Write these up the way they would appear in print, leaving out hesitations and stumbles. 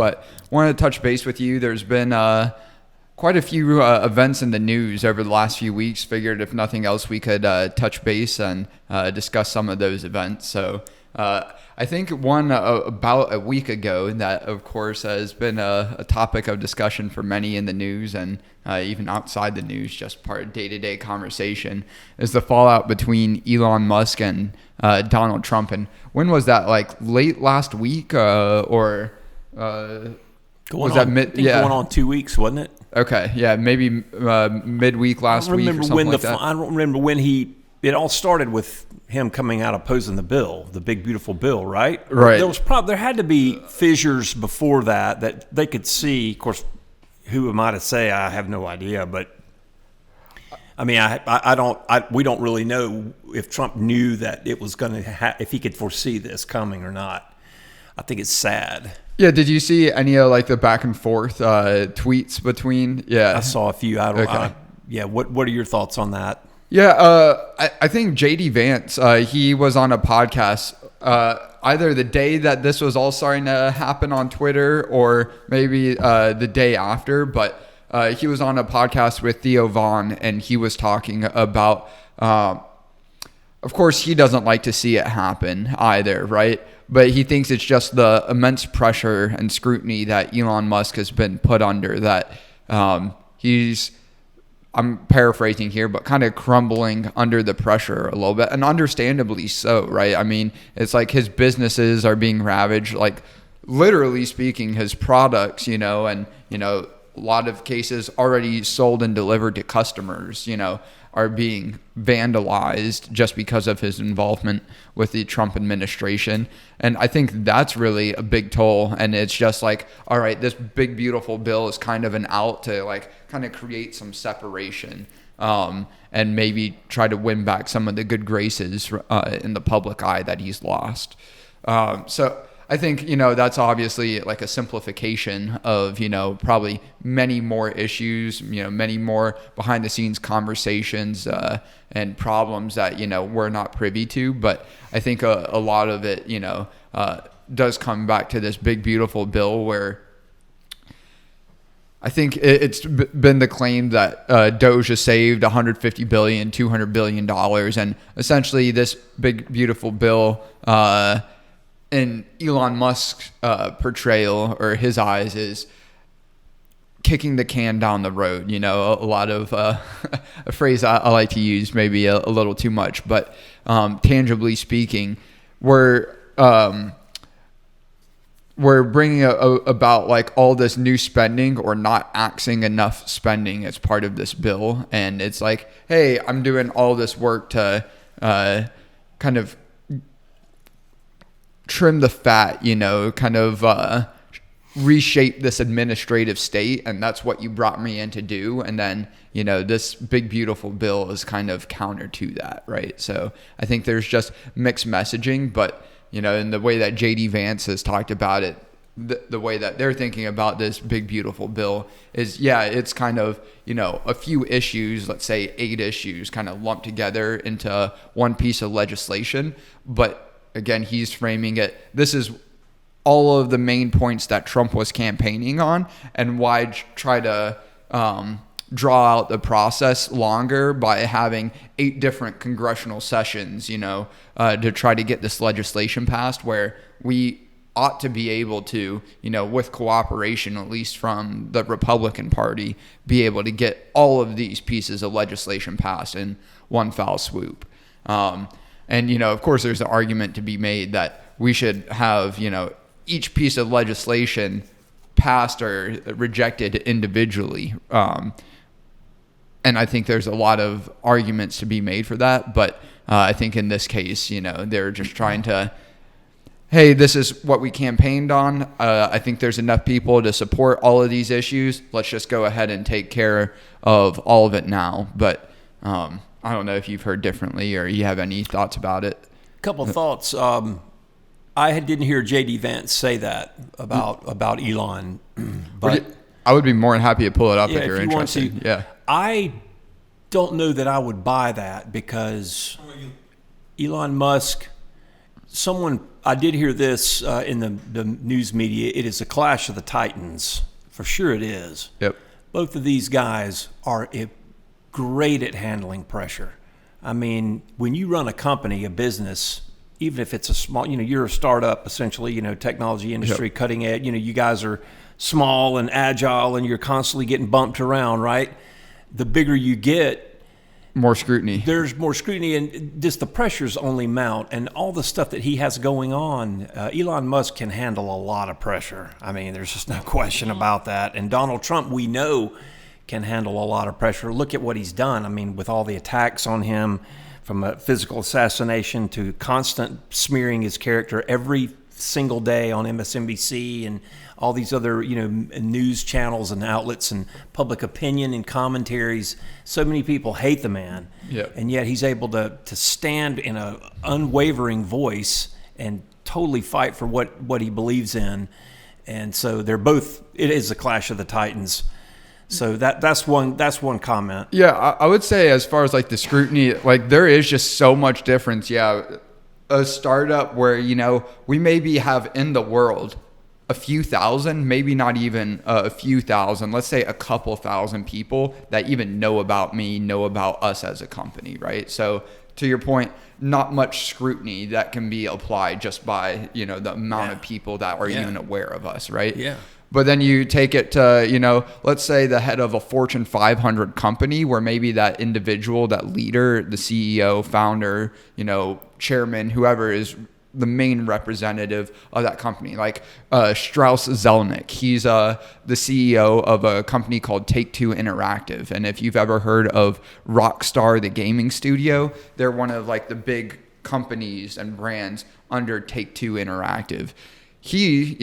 but wanted to touch base with you. There's been quite a few events in the news over the last few weeks. Figured if nothing else, we could touch base and discuss some of those events. So I think one about a week ago that, of course, has been a topic of discussion for many in the news and even outside the news, just part of day-to-day conversation, is the fallout between Elon Musk and Donald Trump. And when was that? Like late last week or was that mid? Yeah, going on 2 weeks, wasn't it? Okay, yeah, maybe midweek last week or something like that. I don't remember when it all started with him coming out opposing the bill, the big beautiful bill, right? Right. There had to be fissures before that they could see. Of course, who am I to say? I have no idea, but I mean, we don't really know if Trump knew that it was going to if he could foresee this coming or not. I think it's sad. Yeah, did you see any of like the back and forth tweets between? Yeah, I saw a few. What are your thoughts on that? Yeah, I think JD Vance, he was on a podcast either the day that this was all starting to happen on Twitter or maybe the day after, but he was on a podcast with Theo Vaughn, and he was talking about, of course, he doesn't like to see it happen either, right? But he thinks it's just the immense pressure and scrutiny that Elon Musk has been put under that he's, I'm paraphrasing here, but kind of crumbling under the pressure a little bit, and understandably so, right? I mean, it's like his businesses are being ravaged, like literally speaking, his products, and, a lot of cases already sold and delivered to customers, are being vandalized just because of his involvement with the Trump administration. And I think that's really a big toll. And it's just like, all right, this big, beautiful bill is kind of an out to like kind of create some separation and maybe try to win back some of the good graces in the public eye that he's lost. So I think, that's obviously like a simplification of, probably many more issues, many more behind the scenes conversations and problems that, we're not privy to. But I think a lot of it, does come back to this big, beautiful bill where I think it's been the claim that Doge has saved $150 billion, $200 billion. And essentially this big, beautiful bill, in Elon Musk's portrayal or his eyes is kicking the can down the road. A lot of a phrase I like to use, maybe a little too much, but tangibly speaking, we're bringing about like all this new spending or not axing enough spending as part of this bill. And it's like, hey, I'm doing all this work to kind of trim the fat, kind of reshape this administrative state, and that's what you brought me in to do. And then, this big, beautiful bill is kind of counter to that, right? So I think there's just mixed messaging, but, in the way that JD Vance has talked about it, the way that they're thinking about this big, beautiful bill is, it's kind of, a few issues, let's say 8 issues kind of lumped together into one piece of legislation. But again, he's framing it, this is all of the main points that Trump was campaigning on, and why try to draw out the process longer by having 8 different congressional sessions, to try to get this legislation passed, where we ought to be able to, with cooperation, at least from the Republican Party, be able to get all of these pieces of legislation passed in one foul swoop. And, of course, there's an argument to be made that we should have, each piece of legislation passed or rejected individually. And I think there's a lot of arguments to be made for that. But I think in this case, they're just trying to, hey, this is what we campaigned on. I think there's enough people to support all of these issues. Let's just go ahead and take care of all of it now. But I don't know if you've heard differently or you have any thoughts about it. A couple of thoughts. I didn't hear JD Vance say that about Elon, but I would be more than happy to pull it up if you're interested. Yeah, I don't know that I would buy that, because Elon Musk I did hear this in the news media. It is a clash of the titans. For sure it is. Yep. Both of these guys are great at handling pressure. I mean, when you run a company, a business, even if it's a small, you're a startup essentially, technology industry, Yep. cutting edge, you guys are small and agile and you're constantly getting bumped around, right? The bigger you get, More scrutiny. there's more scrutiny, and just the pressures only mount, and all the stuff that he has going on. Elon Musk can handle a lot of pressure. I mean, there's just no question about that. And Donald Trump, we know, can handle a lot of pressure. Look at what he's done. I mean, with all the attacks on him, from a physical assassination to constant smearing his character every single day on MSNBC and all these other news channels and outlets and public opinion and commentaries. So many people hate the man, Yep. and yet he's able to stand in an unwavering voice and totally fight for what he believes in. And so it is a clash of the titans. So that's one comment. Yeah, I would say as far as like the scrutiny, like there is just so much difference. Yeah, a startup where we maybe have in the world a few thousand, maybe not even a few thousand, let's say a couple thousand people that even know about me, know about us as a company, right? So to your point, not much scrutiny that can be applied just by the amount of people that are even aware of us, right? Yeah. But then you take it to, let's say the head of a Fortune 500 company where maybe that individual, that leader, the CEO, founder, chairman, whoever is the main representative of that company, like Strauss Zelnick. He's the CEO of a company called Take-Two Interactive. And if you've ever heard of Rockstar, the gaming studio, they're one of like the big companies and brands under Take-Two Interactive. He,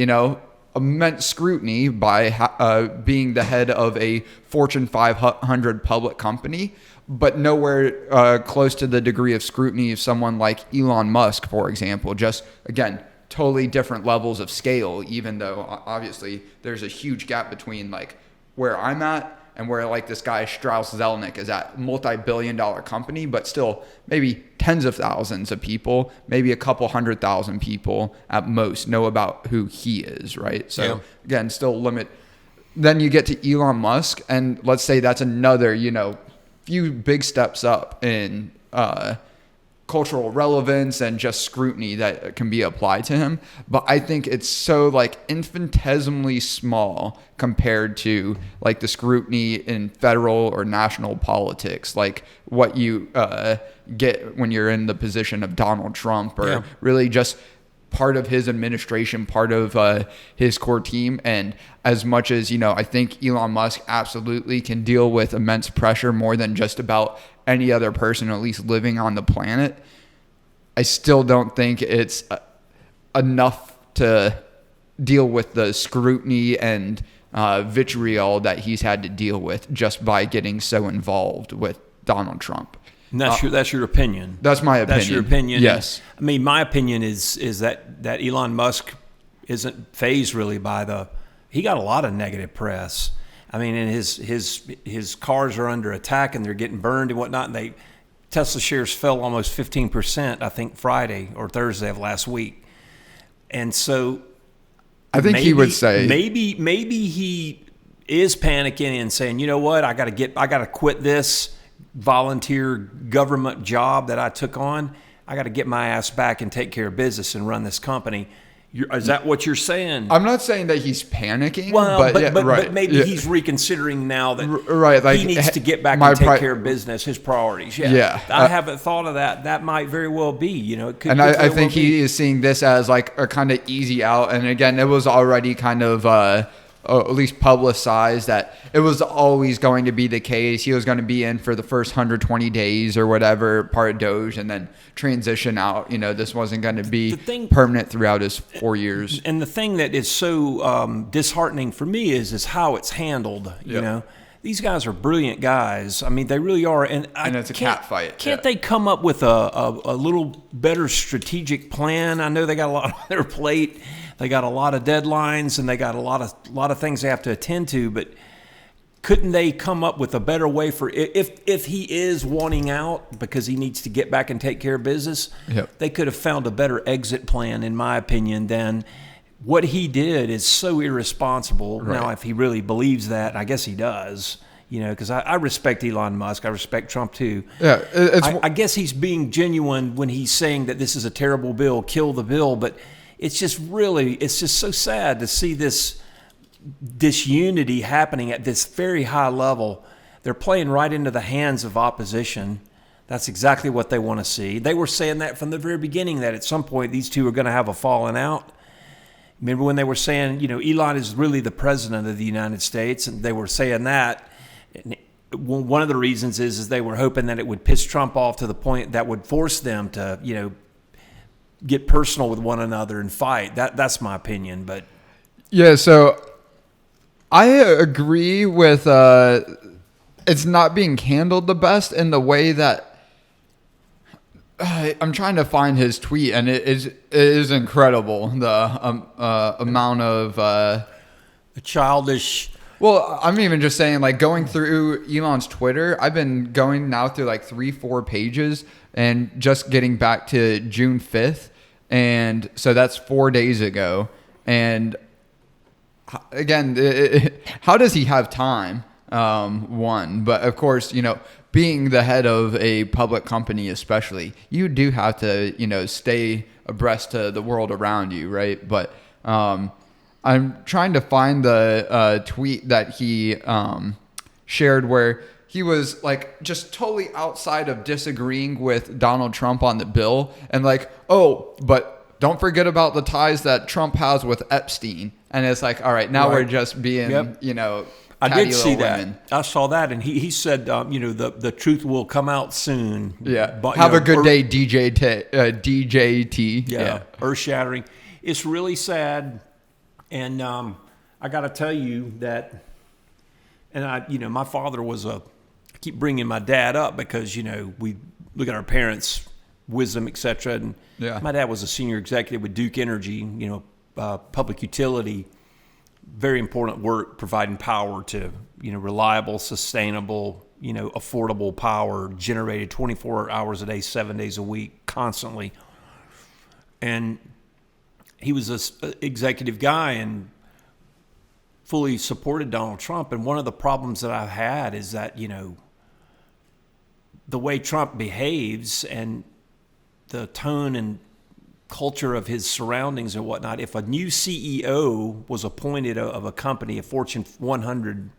immense scrutiny by being the head of a Fortune 500 public company, but nowhere close to the degree of scrutiny of someone like Elon Musk, for example. Just, again, totally different levels of scale, even though obviously there's a huge gap between like where I'm at and where like this guy Strauss Zelnick is at, multi-billion-dollar company, but still maybe tens of thousands of people, maybe a couple 100,000 people at most know about who he is, right? So again, still limit. Then you get to Elon Musk, and let's say that's another, few big steps up in cultural relevance and just scrutiny that can be applied to him. But I think it's so like infinitesimally small compared to like the scrutiny in federal or national politics, like what you get when you're in the position of Donald Trump or really just part of his administration, part of his core team. And as much as, I think Elon Musk absolutely can deal with immense pressure more than just about any other person at least living on the planet, I still don't think it's enough to deal with the scrutiny and vitriol that he's had to deal with just by getting so involved with Donald Trump. And that's your opinion. That's my opinion. That's your opinion. Yes. I mean, my opinion is that Elon Musk isn't fazed really by he got a lot of negative press. I mean, and his cars are under attack and they're getting burned and whatnot. And Tesla shares fell almost 15%, I think Friday or Thursday of last week. And so I think he would say maybe he is panicking and saying, you know what, I got to quit this volunteer government job that I took on. I got to get my ass back and take care of business and run this company. Is that what you're saying? I'm not saying that he's panicking, well, but maybe he's reconsidering now that like, he needs to get back and take care of business, his priorities. I haven't thought of that. That might very well be, it could. And I think he is seeing this as like a kind of easy out. And again, it was already kind of at least publicized that it was always going to be the case. He was going to be in for the first 120 days or whatever, part of Doge, and then transition out. This wasn't going to be permanent throughout his 4 years. And the thing that is so disheartening for me is how it's handled. These guys are brilliant guys. I mean, they really are. And it's a cat fight. Can't they come up with a little better strategic plan? I know they got a lot on their plate. They got a lot of deadlines and they got a lot of things they have to attend to. But couldn't they come up with a better way for if he is wanting out because he needs to get back and take care of business? Yep. They could have found a better exit plan, in my opinion, than what he did is so irresponsible. Right. Now, if he really believes that, I guess he does, because I respect Elon Musk. I respect Trump too. Yeah, I guess he's being genuine when he's saying that this is a terrible bill, kill the bill. But it's just so sad to see this disunity happening at this very high level. They're playing right into the hands of opposition. That's exactly what they want to see. They were saying that from the very beginning, that at some point these two are going to have a falling out. Remember when they were saying, Elon is really the president of the United States, and they were saying that. And one of the reasons is they were hoping that it would piss Trump off to the point that would force them to, get personal with one another and fight. That's my opinion. But yeah, so I agree with it's not being handled the best in the way that I'm trying to find his tweet, and it is incredible, the amount of childish. Well, I'm even just saying, like, going through Elon's Twitter, I've been going now through like 3-4 pages and just getting back to June 5th. And so that's 4 days ago. And again, how does he have time? One, but of course, being the head of a public company, especially, you do have to, stay abreast to the world around you, right? But I'm trying to find the tweet that he shared where he was like just totally outside of disagreeing with Donald Trump on the bill, and like, oh, but don't forget about the ties that Trump has with Epstein. And it's like, all right, now we're just being, I did see women. that. I saw that, and he said, the truth will come out soon. Yeah. But, have a good day, DJT. Yeah. Earth shattering. It's really sad, and I got to tell you that. And my father was I keep bringing my dad up because we look at our parents' wisdom, etc. And my dad was a senior executive with Duke Energy, public utility. Very important work, providing power to, reliable, sustainable, affordable power generated 24 hours a day, 7 days a week, constantly. And he was an executive guy and fully supported Donald Trump. And one of the problems that I've had is that, the way Trump behaves and the tone and culture of his surroundings and whatnot. If a new CEO was appointed of a company, a Fortune 100,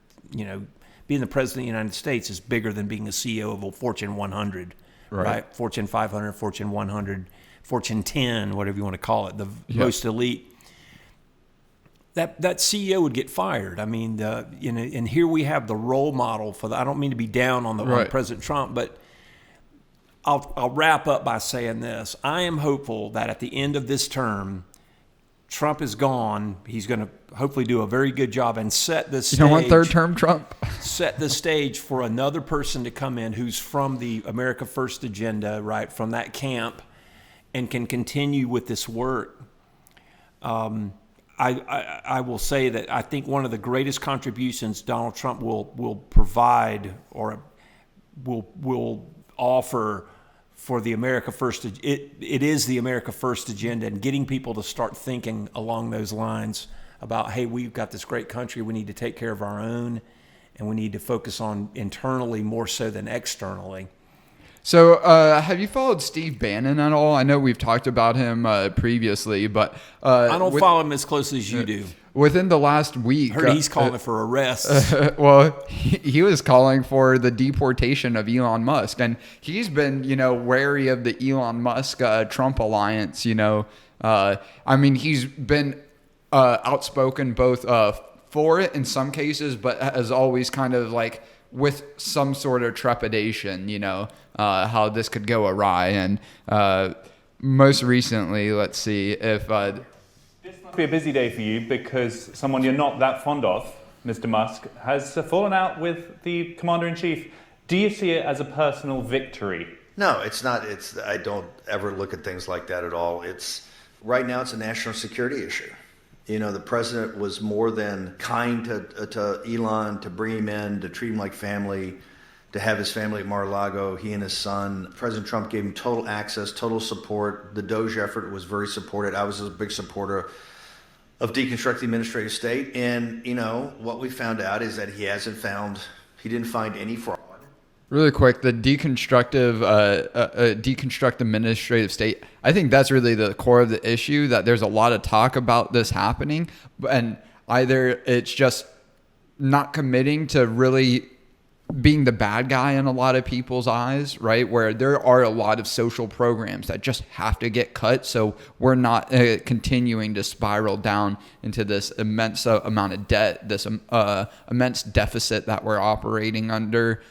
being the president of the United States is bigger than being a CEO of a Fortune 100, right? Fortune 500, Fortune 100, Fortune 10, whatever you want to call it, the most elite. That CEO would get fired. I mean, and here we have the role model for I don't mean to be down on on President Trump, but I'll wrap up by saying this. I am hopeful that at the end of this term, Trump is gone. He's going to hopefully do a very good job and set the stage. You don't want third term Trump? Set the stage for another person to come in who's from the America First agenda, right, from that camp, and can continue with this work. I will say that I think one of the greatest contributions Donald Trump will provide or will offer for the America First, it is the America First agenda, and getting people to start thinking along those lines about, hey, we've got this great country, we need to take care of our own, and we need to focus on internally more so than externally. So have you followed Steve Bannon at all? I know we've talked about him previously, but I don't follow him as closely as you do. Within the last week, heard he's calling for arrests. Well, he was calling for the deportation of Elon Musk, and he's been, wary of the Elon Musk Trump alliance. I mean, he's been outspoken both for it in some cases, but has always kind of like with some sort of trepidation, how this could go awry. And most recently, let's see if. This must be a busy day for you because someone you're not that fond of, Mr. Musk, has fallen out with the commander-in-chief. Do you see it as a personal victory? No, it's not. I don't ever look at things like that at all. Right now it's a national security issue. The president was more than kind to Elon, to bring him in, to treat him like family, to have his family at Mar-a-Lago, he and his son. President Trump gave him total access, total support. The Doge effort was very supported. I was a big supporter of deconstruct the administrative state. And, what we found out is that he didn't find any fraud. Really quick, the deconstruct administrative state, I think that's really the core of the issue, that there's a lot of talk about this happening, and either it's just not committing to really being the bad guy in a lot of people's eyes, right? Where there are a lot of social programs that just have to get cut, so we're not continuing to spiral down into this immense amount of debt, this immense deficit that we're operating under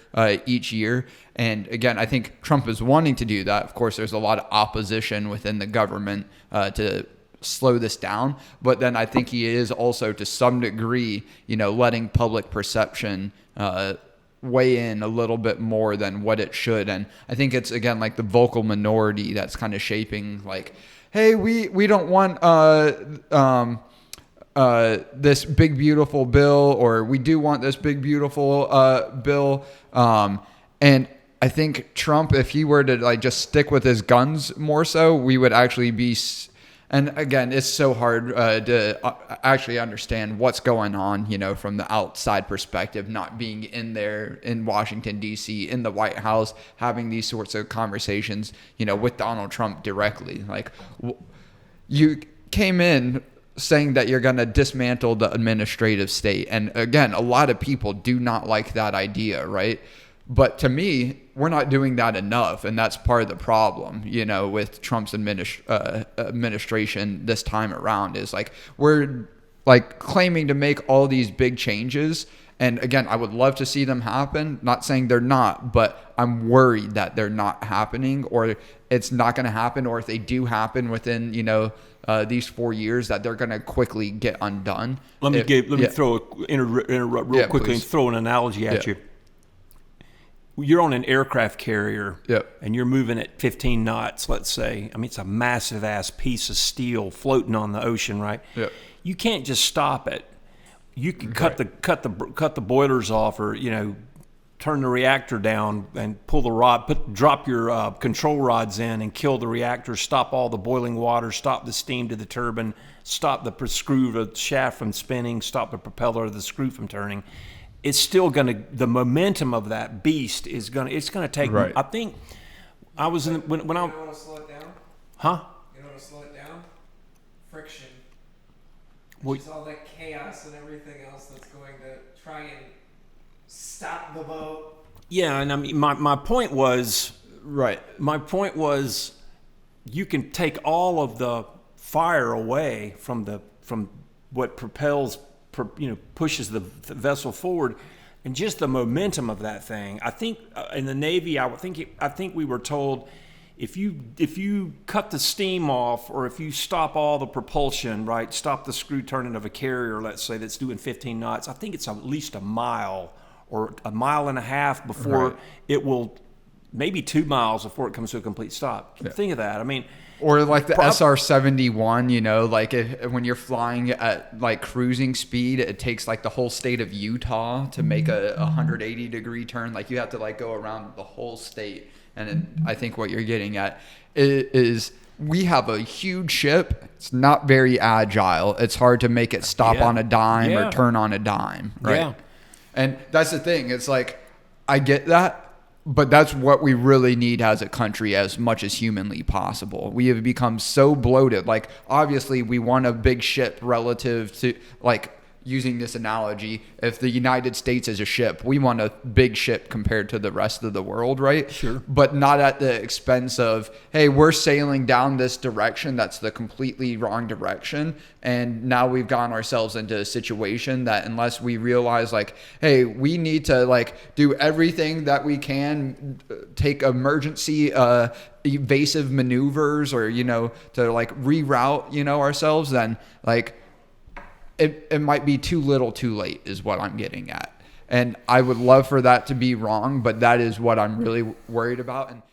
each year. And again, I think Trump is wanting to do that. Of course, there's a lot of opposition within the government to slow this down, but then I think he is also, to some degree, letting public perception weigh in a little bit more than what it should. And I think it's, again, like the vocal minority that's kind of shaping, like, hey, we don't want this big beautiful bill, or we do want this big beautiful bill. And I think Trump, if he were to just stick with his guns more so, we would actually be. And again, it's so hard to actually understand what's going on, from the outside perspective, not being in there in Washington, D.C., in the White House, having these sorts of conversations, with Donald Trump directly. Like, you came in saying that you're going to dismantle the administrative state. And again, a lot of people do not like that idea, right? But to me, we're not doing that enough, and that's part of the problem, with Trump's administration this time around. Is we're claiming to make all these big changes, and again, I would love to see them happen. Not saying they're not, but I'm worried that they're not happening, or it's not going to happen, or if they do happen within these 4 years, that they're going to quickly get undone. Let me interrupt real quickly please. And throw an analogy at you. You're on an aircraft carrier, and you're moving at 15 knots, let's say. I mean, it's a massive ass piece of steel floating on the ocean, right? Yep. You can't just stop it. You can cut the boilers off, or turn the reactor down and pull the rod, drop your control rods in and kill the reactor, stop all the boiling water, stop the steam to the turbine, stop the shaft from spinning, stop the propeller of the screw from turning. It's still the momentum of that beast it's going to take. Right. I think I was when I want to slow it down? Huh? You know what to slow it down? Friction. Well, It's all that chaos and everything else that's going to try and stop the boat. Yeah, and I mean, my point was, Right. my point was, you can take all of the fire away from what pushes the vessel forward, and just the momentum of that thing. I think in the Navy, I think we were told, if you cut the steam off, or if you stop all the propulsion, right, stop the screw turning of a carrier, let's say, that's doing 15 knots, I think it's at least a mile or a mile and a half before it will, maybe 2 miles before it comes to a complete stop. Yeah. Think of that. I mean, or like the SR-71, when you're flying at cruising speed, it takes the whole state of Utah to make a 180-degree turn. You have to go around the whole state. And I think what you're getting at is we have a huge ship. It's not very agile. It's hard to make it stop on a dime or turn on a dime, right? Yeah. And that's the thing. It's I get that. But that's what we really need as a country, as much as humanly possible. We have become so bloated. Obviously, we want a big ship relative to, using this analogy, if the United States is a ship, we want a big ship compared to the rest of the world, right? Sure. But not at the expense of, hey, we're sailing down this direction that's the completely wrong direction, and now we've gotten ourselves into a situation that, unless we realize, hey, we need to, do everything that we can, take emergency evasive maneuvers, or, to, reroute, ourselves, then, it might be too little too late, is what I'm getting at. And I would love for that to be wrong, but that is what I'm really worried about. And